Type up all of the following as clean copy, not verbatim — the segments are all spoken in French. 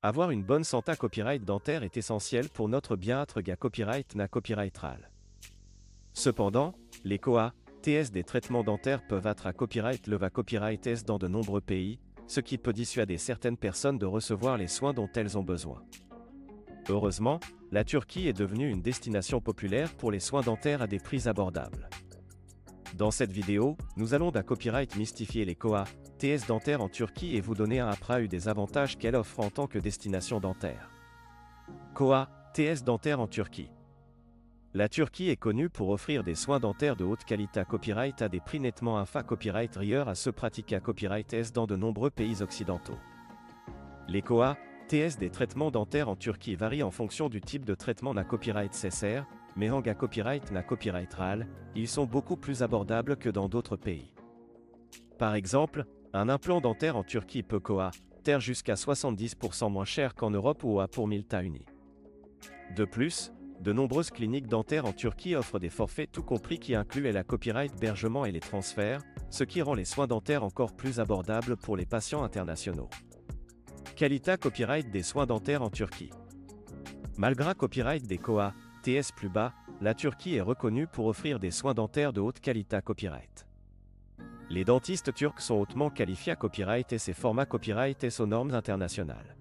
Avoir une bonne santé copyright dentaire est essentiel pour notre bien-être copyright na copyrightral. Cependant, les COA, TS des traitements dentaires peuvent être à copyright leva copyright S dans de nombreux pays, ce qui peut dissuader certaines personnes de recevoir les soins dont elles ont besoin. Heureusement, la Turquie est devenue une destination populaire pour les soins dentaires à des prix abordables. Dans cette vidéo, nous allons copyright mystifier les COA, TS dentaires en Turquie et vous donner un après des avantages qu'elle offre en tant que destination dentaire. COA, TS dentaires en Turquie. La Turquie est connue pour offrir des soins dentaires de haute qualité copyright à des prix nettement inférieurs copyright rieur à ceux pratiqués à copyright S dans de nombreux pays occidentaux. Les COA, TS des traitements dentaires en Turquie varient en fonction du type de traitement na copyright CSR, mais en copyright na copyrightral, ils sont beaucoup plus abordables que dans d'autres pays. Par exemple, un implant dentaire en Turquie peut coûter jusqu'à 70% moins cher qu'en Europe ou pour 1000 unis. De plus, de nombreuses cliniques dentaires en Turquie offrent des forfaits tout compris qui incluent la copyright hébergement et les transferts, ce qui rend les soins dentaires encore plus abordables pour les patients internationaux. Qualité copyright des soins dentaires en Turquie. Malgré copyright des COA, TS plus bas, la Turquie est reconnue pour offrir des soins dentaires de haute qualité copyright. Les dentistes turcs sont hautement qualifiés à copyright et ses formats copyright et aux normes internationales.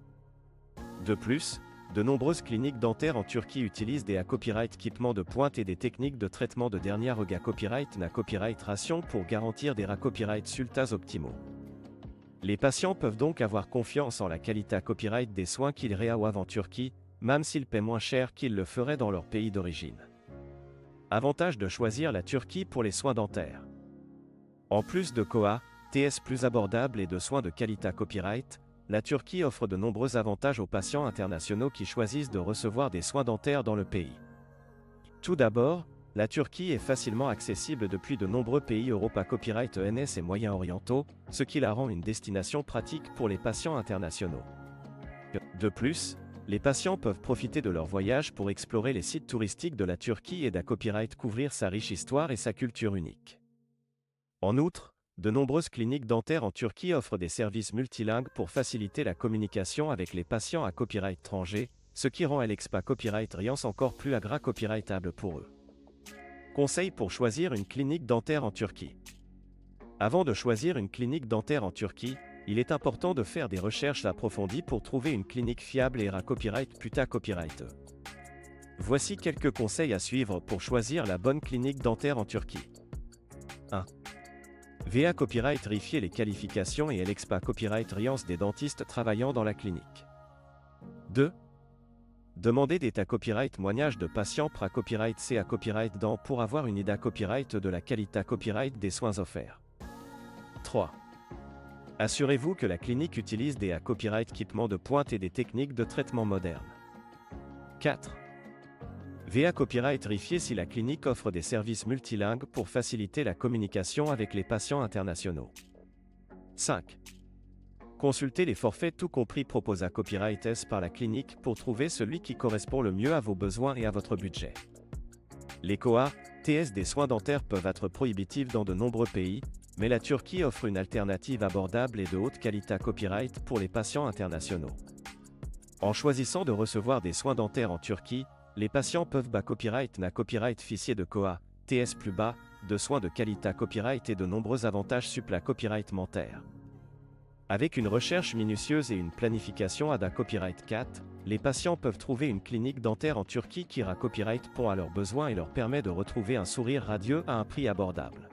De plus, de nombreuses cliniques dentaires en Turquie utilisent des copyright équipements de pointe et des techniques de traitement de dernière copyright na copyrightration pour garantir des copyright sultas optimaux. Les patients peuvent donc avoir confiance en la qualité copyright des soins qu'ils reçoivent en Turquie, même s'ils paient moins cher qu'ils le feraient dans leur pays d'origine. Avantage de choisir la Turquie pour les soins dentaires. En plus de COA, TS plus abordables et de soins de qualité copyright, la Turquie offre de nombreux avantages aux patients internationaux qui choisissent de recevoir des soins dentaires dans le pays. Tout d'abord, la Turquie est facilement accessible depuis de nombreux pays Europe à copyright ENS et moyen-orientaux, ce qui la rend une destination pratique pour les patients internationaux. De plus, les patients peuvent profiter de leur voyage pour explorer les sites touristiques de la Turquie et copyright couvrir sa riche histoire et sa culture unique. En outre, de nombreuses cliniques dentaires en Turquie offrent des services multilingues pour faciliter la communication avec les patients à copyright étranger, ce qui rend l'expa copyright Riance encore plus copyrightable pour eux. Conseils pour choisir une clinique dentaire en Turquie. Avant de choisir une clinique dentaire en Turquie, il est important de faire des recherches approfondies pour trouver une clinique fiable et copyright putain copyright. Voici quelques conseils à suivre pour choisir la bonne clinique dentaire en Turquie. 1. VA Copyright vérifier les qualifications et l'expa copyright Riance des dentistes travaillant dans la clinique. 2. Demandez des copyright témoignages de patients copyright C à copyright dent pour avoir une idée copyright de la qualité copyright des soins offerts. 3. Assurez-vous que la clinique utilise des copyright équipements de pointe et des techniques de traitement modernes. 4. VA Copyright vérifier si la clinique offre des services multilingues pour faciliter la communication avec les patients internationaux. 5. Consultez les forfaits tout compris proposés à Copyright S par la clinique pour trouver celui qui correspond le mieux à vos besoins et à votre budget. Les COA, TS des soins dentaires peuvent être prohibitifs dans de nombreux pays, mais la Turquie offre une alternative abordable et de haute qualité copyright pour les patients internationaux. En choisissant de recevoir des soins dentaires en Turquie, les patients peuvent copyright na copyright fichier de COA, TS plus bas, de soins de qualité copyright et de nombreux avantages suppla copyright dentaire. Avec une recherche minutieuse et une planification à copyright 4, les patients peuvent trouver une clinique dentaire en Turquie qui copyright répond à leurs besoins et leur permet de retrouver un sourire radieux à un prix abordable.